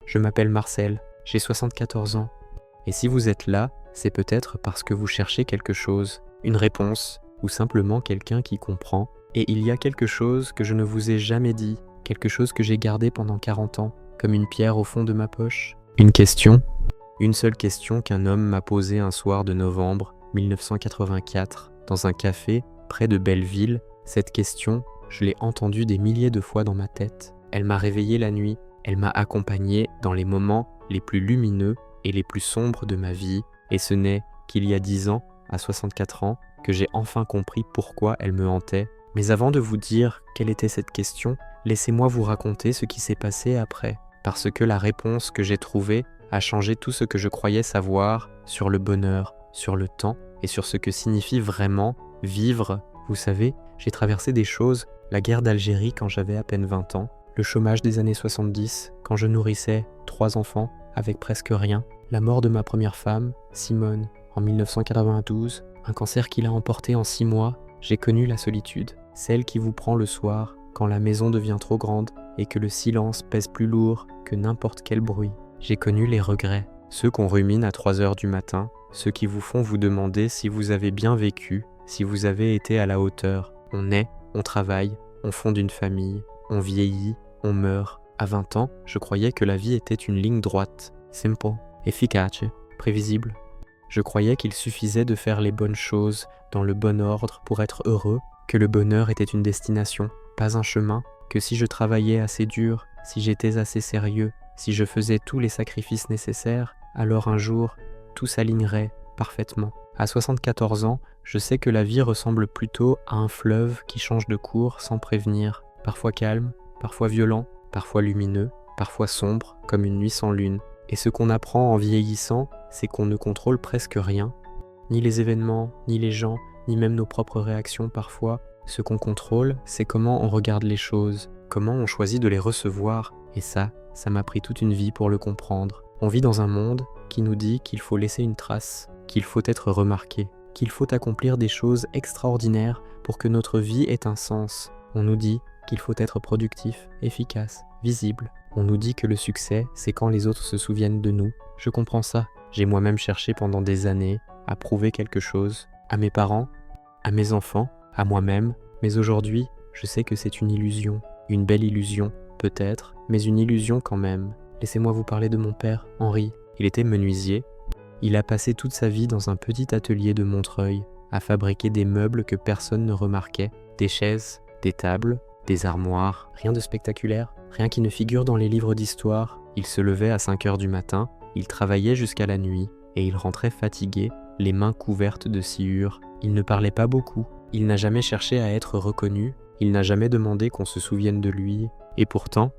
Je m'appelle Marcel, j'ai 74 ans. Et si vous êtes là, c'est peut-être parce que vous cherchez quelque chose, une réponse, ou simplement quelqu'un qui comprend. Et il y a quelque chose que je ne vous ai jamais dit, quelque chose que j'ai gardé pendant 40 ans, comme une pierre au fond de ma poche. Une question, une seule question qu'un homme m'a posée un soir de novembre 1984, dans un café près de Belleville. Cette question, je l'ai entendue des milliers de fois dans ma tête. Elle m'a réveillé la nuit, elle m'a accompagné dans les moments les plus lumineux et les plus sombres de ma vie, et ce n'est qu'il y a 10 ans, à 64 ans, que j'ai enfin compris pourquoi elle me hantait. Mais avant de vous dire quelle était cette question, laissez-moi vous raconter ce qui s'est passé après, parce que la réponse que j'ai trouvée a changé tout ce que je croyais savoir sur le bonheur, sur le temps et sur ce que signifie vraiment vivre. Vous savez, j'ai traversé des choses, la guerre d'Algérie quand j'avais à peine 20 ans, le chômage des années 70 quand je nourrissais 3 enfants avec presque rien, la mort de ma première femme, Simone, en 1992, un cancer qui l'a emporté en 6 mois. J'ai connu la solitude, celle qui vous prend le soir quand la maison devient trop grande et que le silence pèse plus lourd que n'importe quel bruit. J'ai connu les regrets, ceux qu'on rumine à 3 heures du matin, ceux qui vous font vous demander si vous avez bien vécu, si vous avez été à la hauteur. On naît, on travaille, on fonde une famille, on vieillit, on meurt. À 20 ans, je croyais que la vie était une ligne droite, simple, efficace, prévisible. Je croyais qu'il suffisait de faire les bonnes choses dans le bon ordre pour être heureux, que le bonheur était une destination, pas un chemin, que si je travaillais assez dur, si j'étais assez sérieux, si je faisais tous les sacrifices nécessaires, alors un jour, tout s'alignerait parfaitement. À 74 ans, je sais que la vie ressemble plutôt à un fleuve qui change de cours sans prévenir, parfois calme, parfois violent, parfois lumineux, parfois sombre, comme une nuit sans lune. Et ce qu'on apprend en vieillissant, c'est qu'on ne contrôle presque rien, ni les événements, ni les gens, ni même nos propres réactions parfois. Ce qu'on contrôle, c'est comment on regarde les choses, comment on choisit de les recevoir, et ça m'a pris toute une vie pour le comprendre. On vit dans un monde qui nous dit qu'il faut laisser une trace, qu'il faut être remarqué, qu'il faut accomplir des choses extraordinaires pour que notre vie ait un sens. On nous dit qu'il faut être productif, efficace, visible. On nous dit que le succès, c'est quand les autres se souviennent de nous. Je comprends ça. J'ai moi-même cherché pendant des années à prouver quelque chose, à mes parents, à mes enfants, à moi-même. Mais aujourd'hui, je sais que c'est une illusion. Une belle illusion, peut-être, mais une illusion quand même. Laissez-moi vous parler de mon père, Henri. Il était menuisier. Il a passé toute sa vie dans un petit atelier de Montreuil, à fabriquer des meubles que personne ne remarquait, des chaises, des tables, des armoires, rien de spectaculaire, rien qui ne figure dans les livres d'histoire. Il se levait à 5 heures du matin, il travaillait jusqu'à la nuit, et il rentrait fatigué, les mains couvertes de sciure. Il ne parlait pas beaucoup, il n'a jamais cherché à être reconnu, il n'a jamais demandé qu'on se souvienne de lui. Et pourtant,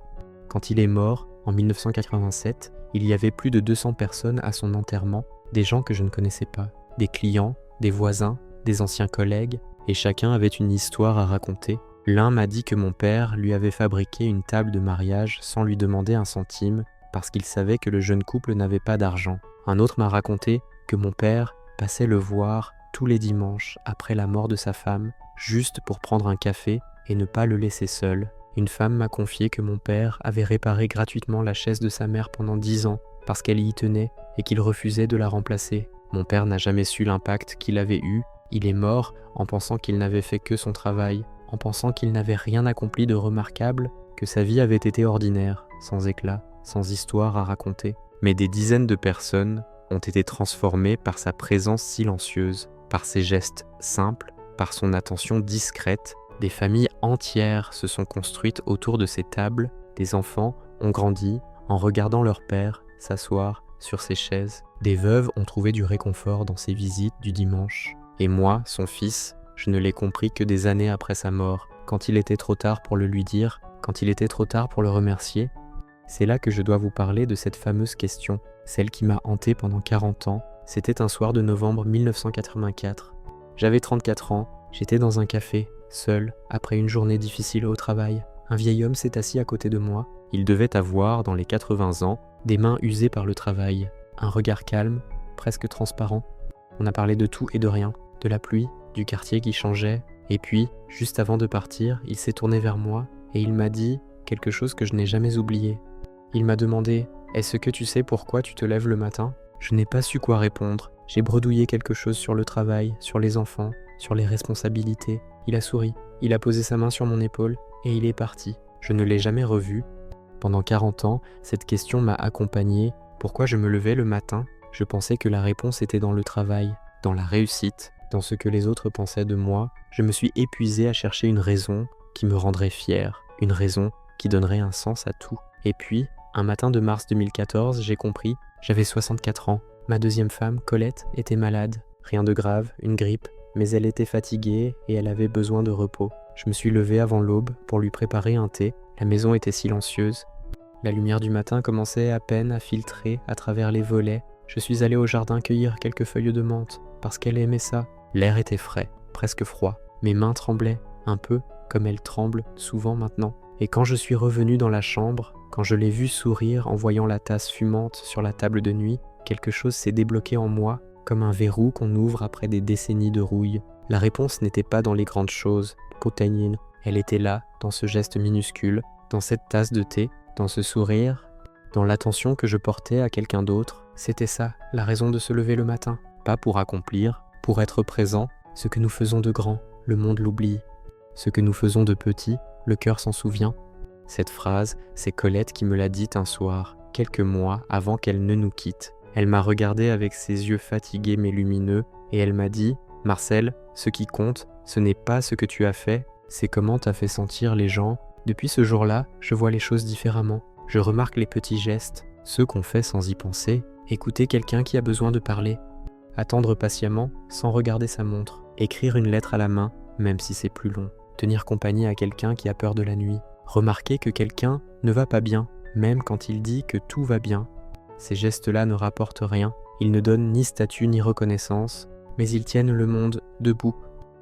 quand il est mort, en 1987, il y avait plus de 200 personnes à son enterrement, des gens que je ne connaissais pas, des clients, des voisins, des anciens collègues, et chacun avait une histoire à raconter. L'un m'a dit que mon père lui avait fabriqué une table de mariage sans lui demander un centime, parce qu'il savait que le jeune couple n'avait pas d'argent. Un autre m'a raconté que mon père passait le voir tous les dimanches après la mort de sa femme, juste pour prendre un café et ne pas le laisser seul. Une femme m'a confié que mon père avait réparé gratuitement la chaise de sa mère pendant 10 ans parce qu'elle y tenait et qu'il refusait de la remplacer. Mon père n'a jamais su l'impact qu'il avait eu. Il est mort en pensant qu'il n'avait fait que son travail, en pensant qu'il n'avait rien accompli de remarquable, que sa vie avait été ordinaire, sans éclat, sans histoire à raconter. Mais des dizaines de personnes ont été transformées par sa présence silencieuse, par ses gestes simples, par son attention discrète. Des familles entières se sont construites autour de ces tables, des enfants ont grandi en regardant leur père s'asseoir sur ces chaises. Des veuves ont trouvé du réconfort dans ses visites du dimanche. Et moi, son fils, je ne l'ai compris que des années après sa mort, quand il était trop tard pour le lui dire, quand il était trop tard pour le remercier. C'est là que je dois vous parler de cette fameuse question, celle qui m'a hanté pendant 40 ans. C'était un soir de novembre 1984. J'avais 34 ans, j'étais dans un café, seul, après une journée difficile au travail. Un vieil homme s'est assis à côté de moi. Il devait avoir, dans les 80 ans, des mains usées par le travail, un regard calme, presque transparent. On a parlé de tout et de rien, de la pluie, du quartier qui changeait, et puis, juste avant de partir, il s'est tourné vers moi et il m'a dit quelque chose que je n'ai jamais oublié. Il m'a demandé Est-ce que tu sais pourquoi tu te lèves le matin ? Je n'ai pas su quoi répondre. J'ai bredouillé quelque chose sur le travail, sur les enfants, sur les responsabilités. Il a souri, il a posé sa main sur mon épaule et il est parti. Je ne l'ai jamais revu. Pendant 40 ans, cette question m'a accompagné. Pourquoi je me levais le matin ? Je pensais que la réponse était dans le travail, dans la réussite, dans ce que les autres pensaient de moi. Je me suis épuisé à chercher une raison qui me rendrait fier, une raison qui donnerait un sens à tout. Et puis, un matin de mars 2014, j'ai compris, j'avais 64 ans. Ma deuxième femme, Colette, était malade. Rien de grave, une grippe, mais elle était fatiguée et elle avait besoin de repos. Je me suis levé avant l'aube pour lui préparer un thé. La maison était silencieuse. La lumière du matin commençait à peine à filtrer à travers les volets. Je suis allé au jardin cueillir quelques feuilles de menthe, parce qu'elle aimait ça. L'air était frais, presque froid. Mes mains tremblaient, un peu comme elles tremblent souvent maintenant. Et quand je suis revenu dans la chambre, quand je l'ai vue sourire en voyant la tasse fumante sur la table de nuit, quelque chose s'est débloqué en moi, comme un verrou qu'on ouvre après des décennies de rouille. La réponse n'était pas dans les grandes choses, Potanine. Elle était là, dans ce geste minuscule, dans cette tasse de thé, dans ce sourire, dans l'attention que je portais à quelqu'un d'autre. C'était ça, la raison de se lever le matin. Pas pour accomplir, pour être présent. Ce que nous faisons de grand, le monde l'oublie. Ce que nous faisons de petit, le cœur s'en souvient. Cette phrase, c'est Colette qui me l'a dite un soir, quelques mois avant qu'elle ne nous quitte. Elle m'a regardé avec ses yeux fatigués mais lumineux, et elle m'a dit « Marcel, ce qui compte, ce n'est pas ce que tu as fait, c'est comment t'as fait sentir les gens. » Depuis ce jour-là, je vois les choses différemment. Je remarque les petits gestes, ceux qu'on fait sans y penser, écouter quelqu'un qui a besoin de parler, attendre patiemment sans regarder sa montre, écrire une lettre à la main, même si c'est plus long, tenir compagnie à quelqu'un qui a peur de la nuit, remarquer que quelqu'un ne va pas bien, même quand il dit que tout va bien. Ces gestes-là ne rapportent rien, ils ne donnent ni statut ni reconnaissance, mais ils tiennent le monde debout.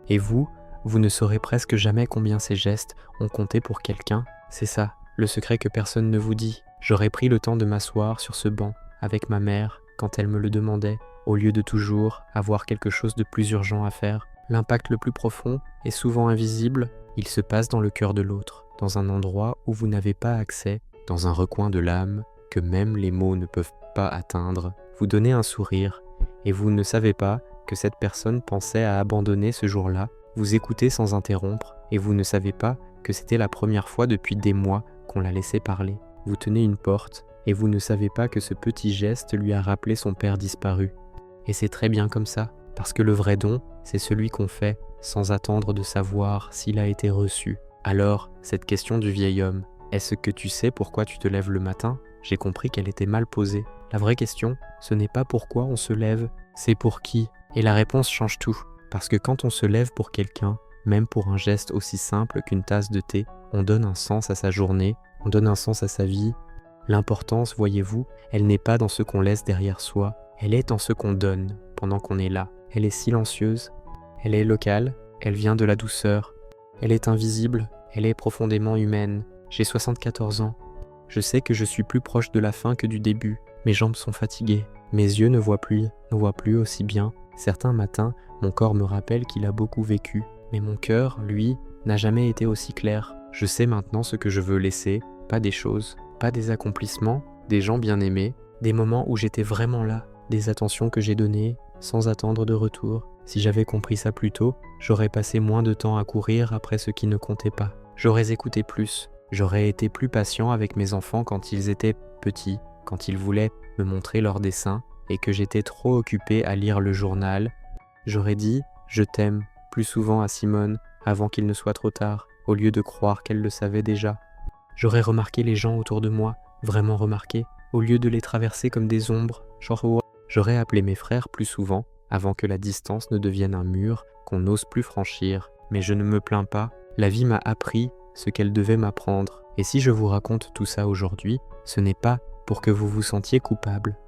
Et vous ne saurez presque jamais combien ces gestes ont compté pour quelqu'un. C'est ça, le secret que personne ne vous dit. J'aurais pris le temps de m'asseoir sur ce banc avec ma mère quand elle me le demandait, au lieu de toujours avoir quelque chose de plus urgent à faire. L'impact le plus profond est souvent invisible, il se passe dans le cœur de l'autre, dans un endroit où vous n'avez pas accès, dans un recoin de l'âme que même les mots ne peuvent pas atteindre. Vous donnez un sourire et vous ne savez pas que cette personne pensait à abandonner ce jour-là. Vous écoutez sans interrompre et vous ne savez pas que c'était la première fois depuis des mois qu'on l'a laissé parler. Vous tenez une porte et vous ne savez pas que ce petit geste lui a rappelé son père disparu. Et c'est très bien comme ça, parce que le vrai don, c'est celui qu'on fait sans attendre de savoir s'il a été reçu. Alors, cette question du vieil homme, est-ce que tu sais pourquoi tu te lèves le matin ? J'ai compris qu'elle était mal posée. La vraie question, ce n'est pas pourquoi on se lève, c'est pour qui. Et la réponse change tout. Parce que quand on se lève pour quelqu'un, même pour un geste aussi simple qu'une tasse de thé, on donne un sens à sa journée, on donne un sens à sa vie. L'importance, voyez-vous, elle n'est pas dans ce qu'on laisse derrière soi, elle est en ce qu'on donne pendant qu'on est là. Elle est silencieuse, elle est locale, elle vient de la douceur, elle est invisible, elle est profondément humaine. J'ai 74 ans, je sais que je suis plus proche de la fin que du début, mes jambes sont fatiguées, mes yeux ne voient plus aussi bien. Certains matins, mon corps me rappelle qu'il a beaucoup vécu, mais mon cœur, lui, n'a jamais été aussi clair. Je sais maintenant ce que je veux laisser, pas des choses, pas des accomplissements, des gens bien aimés, des moments où j'étais vraiment là, des attentions que j'ai données sans attendre de retour. Si j'avais compris ça plus tôt, j'aurais passé moins de temps à courir après ce qui ne comptait pas. J'aurais écouté plus, j'aurais été plus patient avec mes enfants quand ils étaient petits, quand ils voulaient me montrer leurs dessins et que j'étais trop occupé à lire le journal. J'aurais dit « je t'aime » plus souvent à Simone avant qu'il ne soit trop tard, au lieu de croire qu'elle le savait déjà. J'aurais remarqué les gens autour de moi, vraiment remarqué, au lieu de les traverser comme des ombres. J'aurais appelé mes frères plus souvent, avant que la distance ne devienne un mur qu'on n'ose plus franchir. Mais je ne me plains pas, la vie m'a appris ce qu'elle devait m'apprendre. Et si je vous raconte tout ça aujourd'hui, ce n'est pas pour que vous vous sentiez coupable.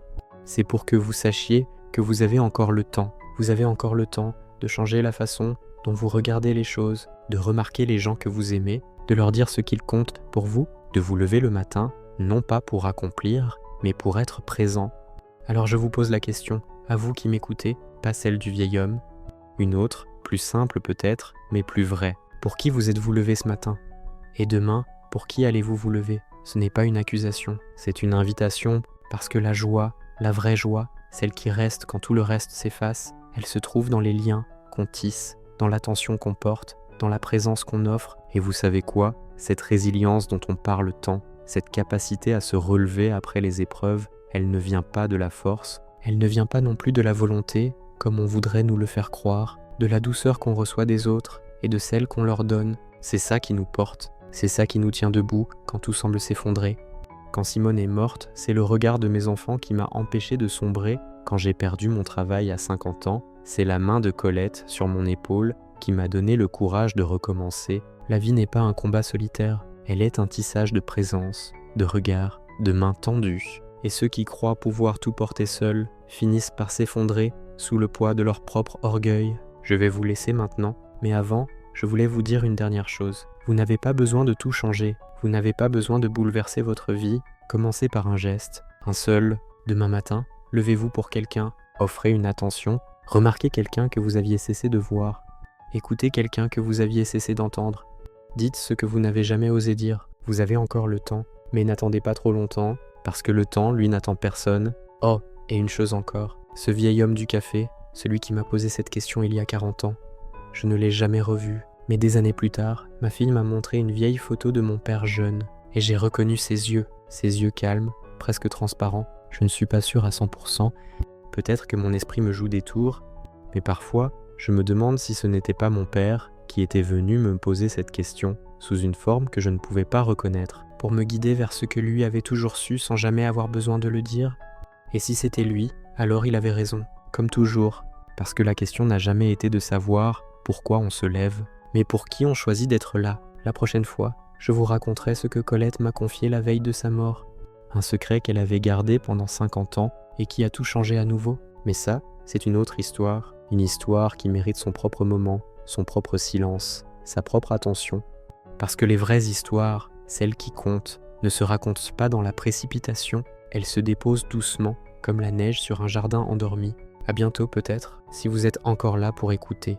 C'est pour que vous sachiez que vous avez encore le temps. Vous avez encore le temps de changer la façon dont vous regardez les choses, de remarquer les gens que vous aimez, de leur dire ce qu'ils comptent pour vous, de vous lever le matin, non pas pour accomplir, mais pour être présent. Alors je vous pose la question, à vous qui m'écoutez, pas celle du vieil homme, une autre, plus simple peut-être, mais plus vraie. Pour qui vous êtes-vous levé ce matin ? Et demain, pour qui allez-vous vous lever ? Ce n'est pas une accusation, c'est une invitation parce que la joie, la vraie joie, celle qui reste quand tout le reste s'efface, elle se trouve dans les liens qu'on tisse, dans l'attention qu'on porte, dans la présence qu'on offre. Et vous savez quoi? Cette résilience dont on parle tant, cette capacité à se relever après les épreuves, elle ne vient pas de la force, elle ne vient pas non plus de la volonté, comme on voudrait nous le faire croire, de la douceur qu'on reçoit des autres et de celle qu'on leur donne. C'est ça qui nous porte, c'est ça qui nous tient debout quand tout semble s'effondrer. Quand Simone est morte, c'est le regard de mes enfants qui m'a empêché de sombrer. Quand j'ai perdu mon travail à 50 ans, c'est la main de Colette sur mon épaule qui m'a donné le courage de recommencer. La vie n'est pas un combat solitaire, elle est un tissage de présence, de regard, de mains tendues. Et ceux qui croient pouvoir tout porter seuls finissent par s'effondrer sous le poids de leur propre orgueil. Je vais vous laisser maintenant, mais avant, je voulais vous dire une dernière chose. Vous n'avez pas besoin de tout changer, vous n'avez pas besoin de bouleverser votre vie. Commencez par un geste, un seul. Demain matin, levez-vous pour quelqu'un, offrez une attention, remarquez quelqu'un que vous aviez cessé de voir, écoutez quelqu'un que vous aviez cessé d'entendre. Dites ce que vous n'avez jamais osé dire. Vous avez encore le temps, mais n'attendez pas trop longtemps, parce que le temps, lui, n'attend personne. Oh, et une chose encore, ce vieil homme du café, celui qui m'a posé cette question il y a 40 ans, je ne l'ai jamais revu. Mais des années plus tard, ma fille m'a montré une vieille photo de mon père jeune, et j'ai reconnu ses yeux calmes, presque transparents. Je ne suis pas sûr à 100%, peut-être que mon esprit me joue des tours, mais parfois, je me demande si ce n'était pas mon père qui était venu me poser cette question, sous une forme que je ne pouvais pas reconnaître, pour me guider vers ce que lui avait toujours su sans jamais avoir besoin de le dire. Et si c'était lui, alors il avait raison, comme toujours, parce que la question n'a jamais été de savoir pourquoi on se lève, mais pour qui on choisit d'être là. La prochaine fois, je vous raconterai ce que Colette m'a confié la veille de sa mort, un secret qu'elle avait gardé pendant 50 ans et qui a tout changé à nouveau. Mais ça, c'est une autre histoire, une histoire qui mérite son propre moment, son propre silence, sa propre attention. Parce que les vraies histoires, celles qui comptent, ne se racontent pas dans la précipitation, elles se déposent doucement, comme la neige sur un jardin endormi. À bientôt peut-être, si vous êtes encore là pour écouter.